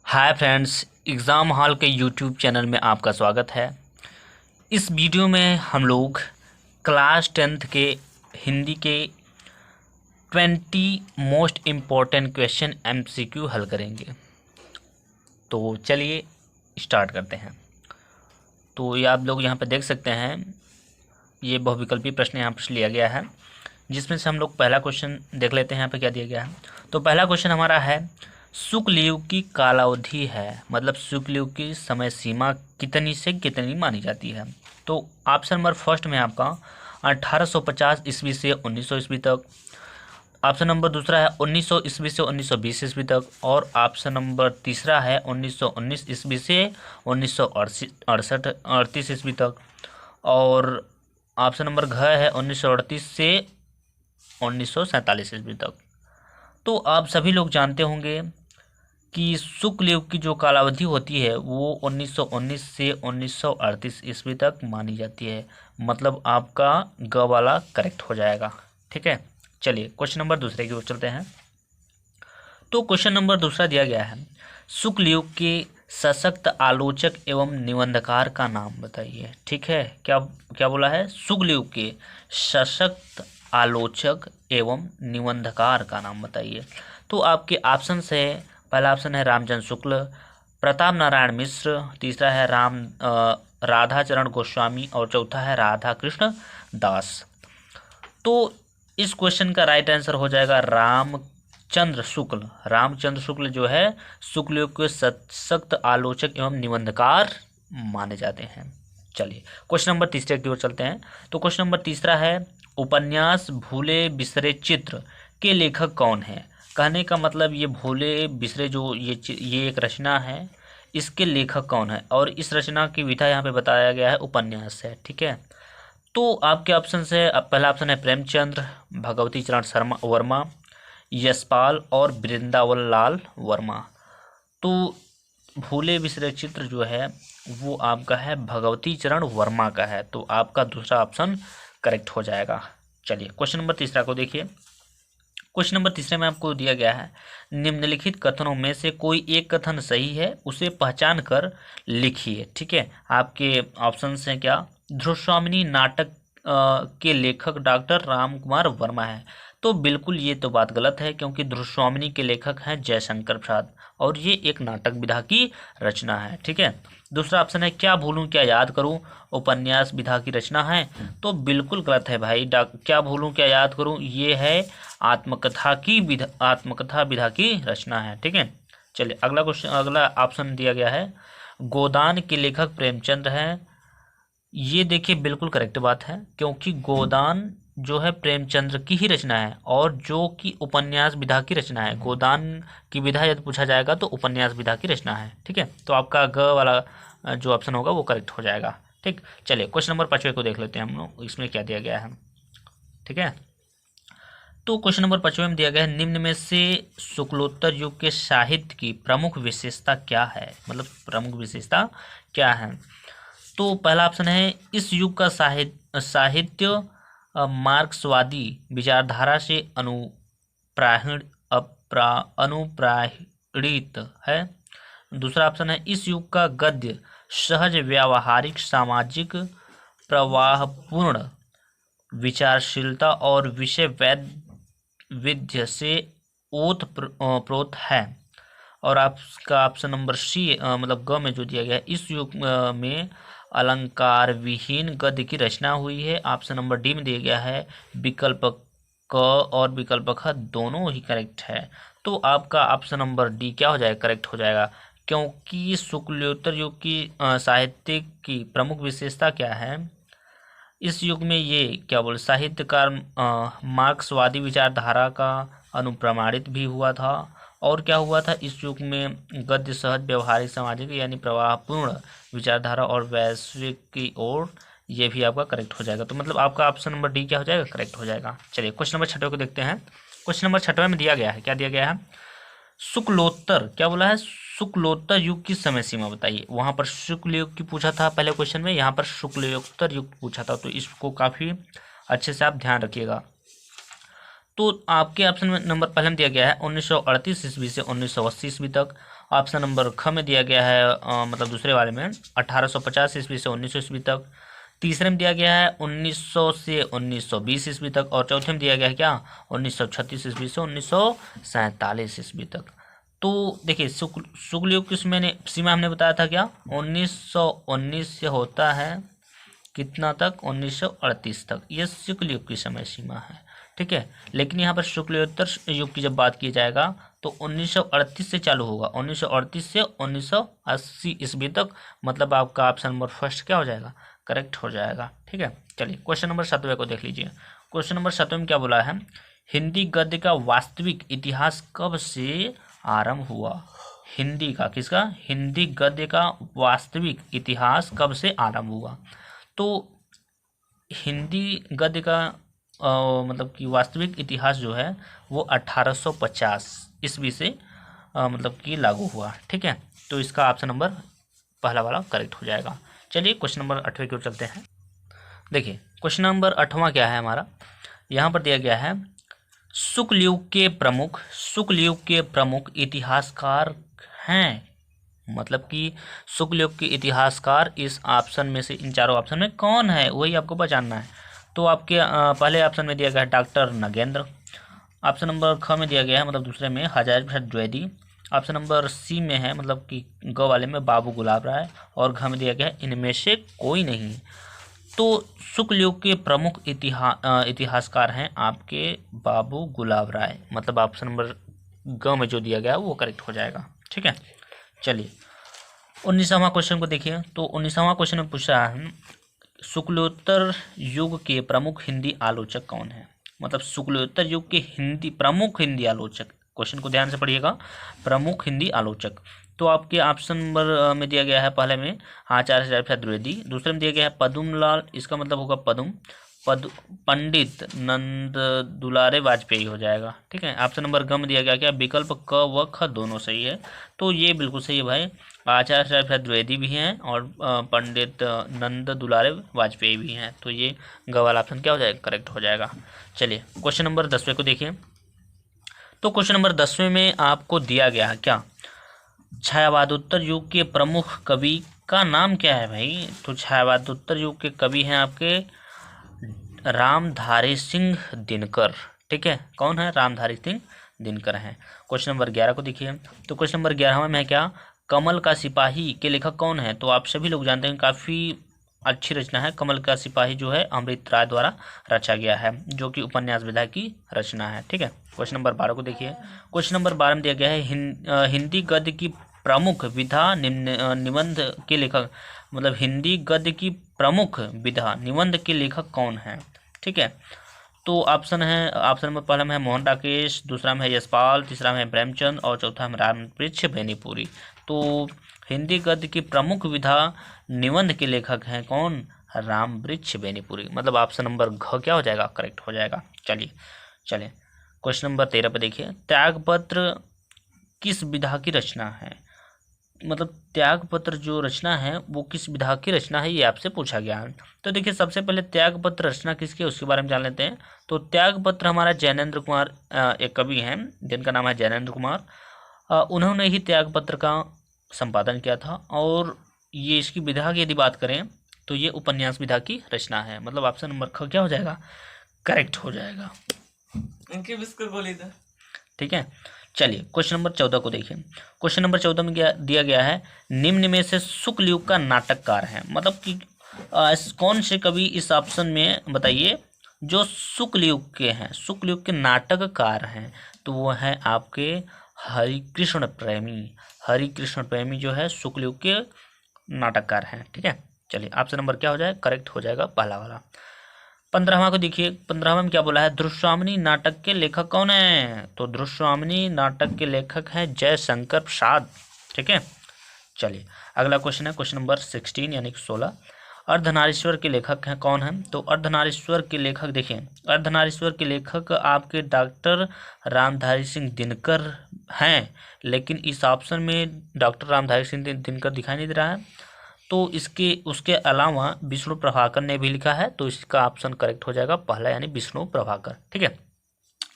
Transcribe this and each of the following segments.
Hi friends, exam hall के YouTube channel में आपका स्वागत है। इस वीडियो में हम लोग क्लास 10th के हिंदी के 20 मोस्ट इम्पॉर्टेंट क्वेश्चन एमसीक्यू हल करेंगे। तो चलिए स्टार्ट करते हैं। तो ये आप लोग यहाँ पर देख सकते हैं, ये बहुविकल्पी प्रश्न यहाँ पर लिया गया है, जिसमें से हम लोग पहला क्वेश्चन देख लेते हैं। यहाँ पे क्या दिया गया है। तो पहला क्वेश्चन हमारा है, शुक्ल युग की कालावधि है, मतलब शुक्ल युग की समय सीमा कितनी से कितनी मानी जाती है। तो ऑप्शन नंबर फर्स्ट में आपका 1850 ईस्वी से 1900 ईस्वी तक। ऑप्शन नंबर दूसरा है 1900 ईस्वी से 1920 ईस्वी तक। और ऑप्शन नंबर तीसरा है 1919 ईस्वी से 1938 ईस्वी तक। और ऑप्शन नंबर घ है 1938 से 1947 ईस्वी तक। तो आप सभी लोग जानते होंगे कि शुक्ल युग की जो कालावधि होती है वो 1919 से 1938 ईस्वी तक मानी जाती है। मतलब आपका ग वाला करेक्ट हो जाएगा। ठीक है, चलिए क्वेश्चन नंबर दूसरे की ओर चलते हैं। तो क्वेश्चन नंबर दूसरा दिया गया है, शुक्ल युग के सशक्त आलोचक एवं निबंधकार का नाम बताइए। ठीक है, क्या क्या बोला है, शुक्ल युग के सशक्त आलोचक एवं निबंधकार का नाम बताइए। तो आपके ऑप्शन है, पहला ऑप्शन है रामचंद्र शुक्ल, प्रताप नारायण मिश्र, तीसरा है राधाचरण गोस्वामी और चौथा है राधा कृष्ण दास। तो इस क्वेश्चन का राइट आंसर हो जाएगा रामचंद्र शुक्ल। रामचंद्र शुक्ल जो है शुक्ल युग के सशक्त आलोचक एवं निबंधकार माने जाते हैं। चलिए क्वेश्चन नंबर तीसरे की ओर चलते हैं। तो क्वेश्चन नंबर तीसरा है, उपन्यास भूले बिसरे चित्र के लेखक कौन है। कहने का मतलब ये भूले बिसरे जो ये एक रचना है, इसके लेखक कौन है। और इस रचना की विधा यहाँ पे बताया गया है, उपन्यास है। ठीक है, तो आपके ऑप्शन से पहला ऑप्शन है प्रेमचंद्र, भगवती चरण शर्मा वर्मा, यशपाल और वृंदावन लाल वर्मा। तो भूले बिसरे चित्र जो है वो आपका है भगवती चरण वर्मा का है। तो आपका दूसरा ऑप्शन करेक्ट हो जाएगा। चलिए क्वेश्चन नंबर तीसरा को देखिए। क्वेश्चन नंबर तीसरे में आपको दिया गया है, निम्नलिखित कथनों में से कोई एक कथन सही है, उसे पहचान कर लिखिए। ठीक है, आपके ऑप्शंस हैं क्या, ध्रुवस्वामिनी नाटक के लेखक डॉक्टर राम कुमार वर्मा है। तो बिल्कुल ये तो बात गलत है, क्योंकि ध्रुवस्वामिनी के लेखक हैं जयशंकर प्रसाद और ये एक नाटक विधा की रचना है। ठीक है, दूसरा ऑप्शन है, क्या भूलूं क्या याद करूं, उपन्यास विधा की रचना है। तो बिल्कुल गलत है भाई, क्या भूलूं क्या याद करूं ये है आत्मकथा विधा की रचना है। ठीक है, चलिए अगला क्वेश्चन, अगला ऑप्शन दिया गया है, गोदान के लेखक प्रेमचंद हैं। ये देखिए बिल्कुल करेक्ट बात है, क्योंकि गोदान जो है प्रेमचंद्र की ही रचना है और जो कि उपन्यास विधा की रचना है। गोदान की विधा यदि पूछा जाएगा तो उपन्यास विधा की रचना है। ठीक है, तो आपका ग वाला जो ऑप्शन होगा वो करेक्ट हो जाएगा। ठीक, चलिए क्वेश्चन नंबर 5 को देख लेते हैं हम लोग, इसमें क्या दिया गया है। ठीक है, तो क्वेश्चन नंबर 5 में दिया गया है, निम्न में से शुक्लोत्तर युग के साहित्य की प्रमुख विशेषता क्या है, मतलब प्रमुख विशेषता क्या है। तो पहला ऑप्शन है, इस युग का साहित्य मार्क्सवादी विचारधारा से अनुप्राणित है। दूसरा ऑप्शन है, इस युग का गद्य सहज व्यावहारिक सामाजिक प्रवाहपूर्ण विचारशीलता और विषय विद्य से ओतप्रोत है। और आपका ऑप्शन नंबर सी मतलब ग में जो दिया गया है, इस युग में अलंकार विहीन गद्य की रचना हुई है। ऑप्शन नंबर डी में दिया गया है, विकल्प क और विकल्प ख दोनों ही करेक्ट है। तो आपका ऑप्शन नंबर डी क्या हो जाएगा, करेक्ट हो जाएगा, क्योंकि शुक्लोत्तर युग की साहित्य की प्रमुख विशेषता क्या है, इस युग में ये क्या बोले साहित्यकार मार्क्सवादी विचारधारा का अनुप्रमाणित भी हुआ था। और क्या हुआ था, इस युग में गद्य सहज व्यवहारिक सामाजिक यानी प्रवाहपूर्ण विचारधारा और वैश्विक की ओर, ये भी आपका करेक्ट हो जाएगा। तो मतलब आपका ऑप्शन नंबर डी क्या हो जाएगा, करेक्ट हो जाएगा। चलिए क्वेश्चन नंबर 6 को देखते हैं। क्वेश्चन नंबर 6 में दिया गया है, क्या दिया गया है, शुक्लोत्तर, क्या बोला है, शुक्लोत्तर युग की समय सीमा बताइए। वहां पर शुक्ल युग की पूछा था पहले क्वेश्चन में, यहाँ पर शुक्लोत्तर युग पूछा था। तो इसको काफी अच्छे से आप ध्यान रखिएगा। तो आपके ऑप्शन में नंबर पहले में दिया गया है 1938 ईस्वी से 1980 ईस्वी तक। ऑप्शन नंबर ख में दिया गया है मतलब दूसरे वाले में 1850 ईस्वी से 1900 ईस्वी तक। तीसरे में दिया गया है 1900 से 1920 ईस्वी तक। और चौथे में दिया गया है क्या 1936 ईस्वी से 1947 ईस्वी तक। तो देखिए शुक्ल युग की सीमा हमने बताया था क्या 1919 से होता है कितना तक 1938 तक, ये शुक्ल युग की समय सीमा है। ठीक है, लेकिन यहाँ पर शुक्लोत्तर युग की जब बात की जाएगा तो 1938 से चालू होगा, 1938 से 1980 ईस्वी तक। मतलब आपका ऑप्शन नंबर फर्स्ट क्या हो जाएगा करेक्ट हो जाएगा। ठीक है, चलिए क्वेश्चन नंबर 7 को देख लीजिए। क्वेश्चन नंबर 7 में क्या बोला है, हिंदी गद्य का वास्तविक इतिहास कब से आरंभ हुआ। हिंदी का किसका, हिंदी गद्य का वास्तविक इतिहास कब से आरंभ हुआ। तो हिंदी गद्य का मतलब कि वास्तविक इतिहास जो है वो 1850 ईस्वी से मतलब कि लागू हुआ। ठीक है, तो इसका ऑप्शन नंबर पहला वाला करेक्ट हो जाएगा। चलिए क्वेश्चन नंबर 8वें की ओर चलते हैं। देखिए क्वेश्चन नंबर 8वां क्या है हमारा, यहाँ पर दिया गया है शुक्ल युग के प्रमुख इतिहासकार हैं। मतलब कि शुक्ल युग के इतिहासकार इस ऑप्शन में से, इन चारों ऑप्शन में कौन है वही आपको पहचानना है। तो आपके पहले ऑप्शन में दिया गया है डॉक्टर नगेंद्र। ऑप्शन नंबर ख में दिया गया है मतलब दूसरे में Hazari Prasad Dwivedi. Option number C में है मतलब कि ग वाले में बाबू गुलाब राय। और घ में दिया गया है इनमें से कोई नहीं। तो शुक्ल युग के प्रमुख इतिहासकार हैं आपके बाबू गुलाब राय। मतलब ऑप्शन नंबर ग में जो दिया गया है वो करेक्ट हो जाएगा। ठीक है, चलिए 19वां क्वेश्चन को देखिए। तो 19वां क्वेश्चन में पूछ रहा है शुक्लोत्तर युग के प्रमुख हिंदी आलोचक कौन है। मतलब शुक्लोत्तर युग के प्रमुख हिंदी आलोचक, क्वेश्चन को ध्यान से पढ़िएगा, प्रमुख हिंदी आलोचक। तो आपके ऑप्शन नंबर में दिया गया है पहले में आचार्य हजारी प्रसाद द्विवेदी। दूसरे में दिया गया है पदुमलाल, इसका मतलब होगा पंडित नंद दुलारे वाजपेयी हो जाएगा। ठीक है, ऑप्शन नंबर ग में दिया गया क्या विकल्प क व ख दोनों सही है। तो ये बिल्कुल सही है भाई, आचार्य हजारी प्रसाद द्विवेदी भी हैं और पंडित नंद दुलारे वाजपेयी भी हैं। तो ये ग वाला ऑप्शन क्या हो जाएगा करेक्ट हो जाएगा। चलिए क्वेश्चन नंबर 10वें को देखिए। तो क्वेश्चन नंबर 10वें में आपको दिया गया है क्या छायावादोत्तर युग के प्रमुख कवि का नाम क्या है भाई। तो छायावादोत्तर युग के कवि हैं आपके रामधारी सिंह दिनकर। ठीक है, कौन है रामधारी सिंह दिनकर हैं। क्वेश्चन नंबर 11 को देखिए। तो क्वेश्चन नंबर 11 में है क्या कमल का सिपाही के लेखक कौन है। तो आप सभी लोग जानते हैं काफ़ी अच्छी रचना है कमल का सिपाही, जो है अमृत राय द्वारा रचा गया है, जो कि उपन्यास विधा की रचना है। ठीक है, क्वेश्चन नंबर 12 को देखिए। क्वेश्चन नंबर 12 में दिया गया है हिंदी गद्य की प्रमुख विधा निबंध के लेखक। मतलब हिंदी गद्य की प्रमुख विधा निबंध के लेखक कौन है। ठीक है, तो ऑप्शन नंबर पहला में है मोहन राकेश, दूसरा में है यशपाल, तीसरा में है प्रेमचंद और चौथा में रामवृक्ष बेनीपुरी। तो हिंदी गद्य की प्रमुख विधा निबंध के लेखक हैं कौन रामवृक्ष बेनीपुरी। मतलब ऑप्शन नंबर घ क्या हो जाएगा करेक्ट हो जाएगा। चलिए क्वेश्चन नंबर 13 पे देखिए त्यागपत्र किस विधा की रचना है। मतलब त्यागपत्र जो रचना है वो किस विधा की रचना है ये आपसे पूछा गया है। तो देखिए सबसे पहले त्यागपत्र रचना किसकी है उसके बारे में जान लेते हैं। तो त्यागपत्र हमारा जैनेन्द्र कुमार एक कवि हैं जिनका नाम है जैनेन्द्र कुमार। उन्होंने ही त्यागपत्र का संपादन किया था। और ये इसकी विधा की यदि बात करें तो ये उपन्यास विधा की रचना है। मतलब ऑप्शन नंबर ख क्या हो जाएगा करेक्ट हो जाएगा। उनके बिस्कुट बोली था। ठीक है, चलिए क्वेश्चन नंबर 14 को देखिए। क्वेश्चन नंबर 14 में दिया गया है निम्न में से शुक्ल युग का नाटककार है। मतलब कि कौन से कवि इस ऑप्शन में बताइए जो शुक्ल युग के हैं, शुक्ल युग के नाटककार हैं। तो वो है आपके हरिकृष्ण प्रेमी जो है शुक्ल युग के नाटककार हैं। ठीक है, चलिए ऑप्शन नंबर क्या हो जाएगा करेक्ट हो जाएगा पहला वाला। 15वां को देखिए। 15वां में क्या बोला है ध्रुवस्वामिनी नाटक के लेखक कौन है। तो ध्रुवस्वामिनी नाटक के लेखक हैं जयशंकर प्रसाद। ठीक है, चलिए अगला क्वेश्चन है क्वेश्चन नंबर 16 यानी कि 16 अर्धनारीश्वर के लेखक हैं कौन हैं। तो अर्धनारीश्वर के लेखक देखिए, अर्धनारीश्वर के लेखक आपके डॉक्टर रामधारी सिंह दिनकर हैं। लेकिन इस ऑप्शन में डॉक्टर रामधारी सिंह दिनकर दिखाई नहीं दे रहा है। तो उसके अलावा विष्णु प्रभाकर ने भी लिखा है। तो इसका ऑप्शन करेक्ट हो जाएगा पहला यानी विष्णु प्रभाकर। ठीक है,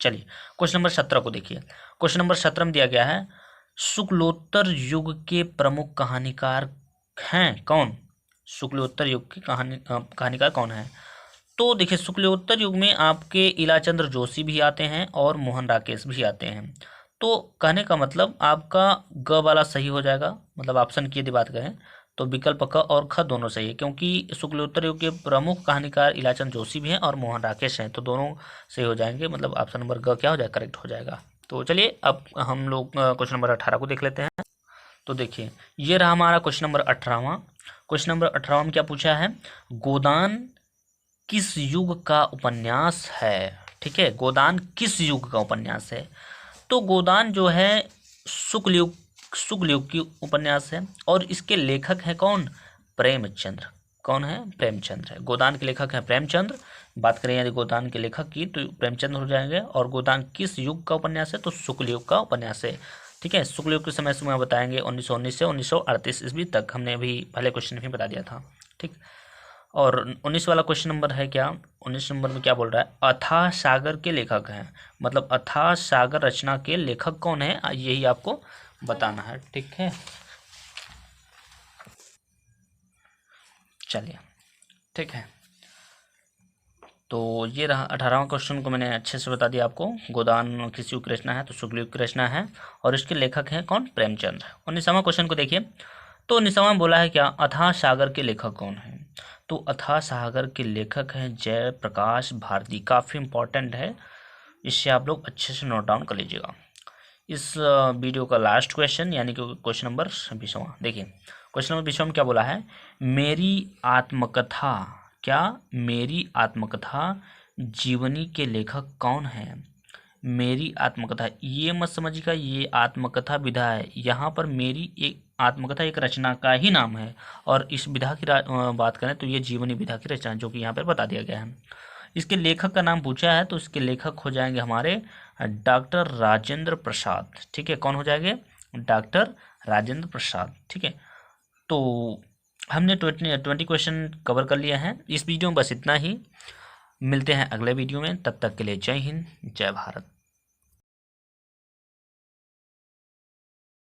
चलिए क्वेश्चन नंबर 17 को देखिए। क्वेश्चन नंबर 17 में दिया गया है शुक्लोत्तर युग के प्रमुख कहानीकार हैं कौन? शुक्लोत्तर युग के कहानीकार कौन है? तो देखिए, शुक्लोत्तर युग में आपके इलाचंद्र जोशी भी आते हैं और मोहन राकेश भी आते हैं। तो कहने का मतलब आपका ग वाला सही हो जाएगा, मतलब ऑप्शन की यदि बात करें तो विकल्प क और ख दोनों सही है, क्योंकि शुक्लोत्तर युग के प्रमुख कहानीकार इलाचंद जोशी भी हैं और मोहन राकेश हैं, तो दोनों सही हो जाएंगे, मतलब ऑप्शन नंबर ग क्या हो जाएगा, करेक्ट हो जाएगा। तो चलिए अब हम लोग क्वेश्चन नंबर 18 को देख लेते हैं। तो देखिए, ये रहा हमारा क्वेश्चन नंबर 18वां। क्वेश्चन नंबर 18वां में क्या पूछा है? गोदान किस युग का उपन्यास है? ठीक है, गोदान किस युग का उपन्यास है? तो गोदान जो है शुक्ल युग की उपन्यास है और इसके लेखक है कौन? प्रेमचंद्र। कौन है? प्रेमचंद्र है। गोदान के लेखक हैं प्रेमचंद्र। बात करें यदि गोदान के लेखक की तो प्रेमचंद्र हो जाएंगे। और गोदान किस युग का उपन्यास है? तो शुक्ल युग का उपन्यास है। ठीक है, शुक्ल युग के समय में बताएंगे 1919 से 1938 ईस्वी तक, हमने अभी पहले क्वेश्चन में बता दिया था। ठीक, और 19 वाला क्वेश्चन नंबर है क्या? 19 नंबर में क्या बोल रहा है? अथाह सागर के लेखक हैं, मतलब अथाह सागर रचना के लेखक कौन है, यही आपको बताना है। ठीक है, चलिए ठीक है। तो ये रहा 18वां क्वेश्चन को मैंने अच्छे से बता दिया आपको। गोदान किस युग की रचना है? तो शुक्ल युग की रचना है और इसके लेखक हैं कौन? प्रेमचंद। 19वां क्वेश्चन को देखिए, तो 19वां बोला है क्या? अथाह सागर के लेखक कौन है? तो अथाह सागर के लेखक हैं जयप्रकाश भारती। काफ़ी इंपॉर्टेंट है, इससे आप लोग अच्छे से नोट डाउन कर लीजिएगा। इस वीडियो का लास्ट क्वेश्चन यानी कि क्वेश्चन नंबर 20वां देखिए। क्वेश्चन नंबर 20वां में क्या बोला है? मेरी आत्मकथा, क्या? मेरी आत्मकथा जीवनी के लेखक कौन है? मेरी आत्मकथा, ये मत समझिएगा ये आत्मकथा विधा है, यहाँ पर मेरी एक आत्मकथा एक रचना का ही नाम है। और इस विधा की बात करें तो ये जीवनी विधा की रचना, जो कि यहाँ पर बता दिया गया है। इसके लेखक का नाम पूछा है तो इसके लेखक हो जाएंगे हमारे डॉक्टर राजेंद्र प्रसाद। ठीक है, कौन हो जाएंगे? डॉक्टर राजेंद्र प्रसाद। ठीक है, तो हमने 20 क्वेश्चन कवर कर लिया है इस वीडियो में। बस इतना ही, मिलते हैं अगले वीडियो में, तब तक के लिए जय हिंद जय भारत।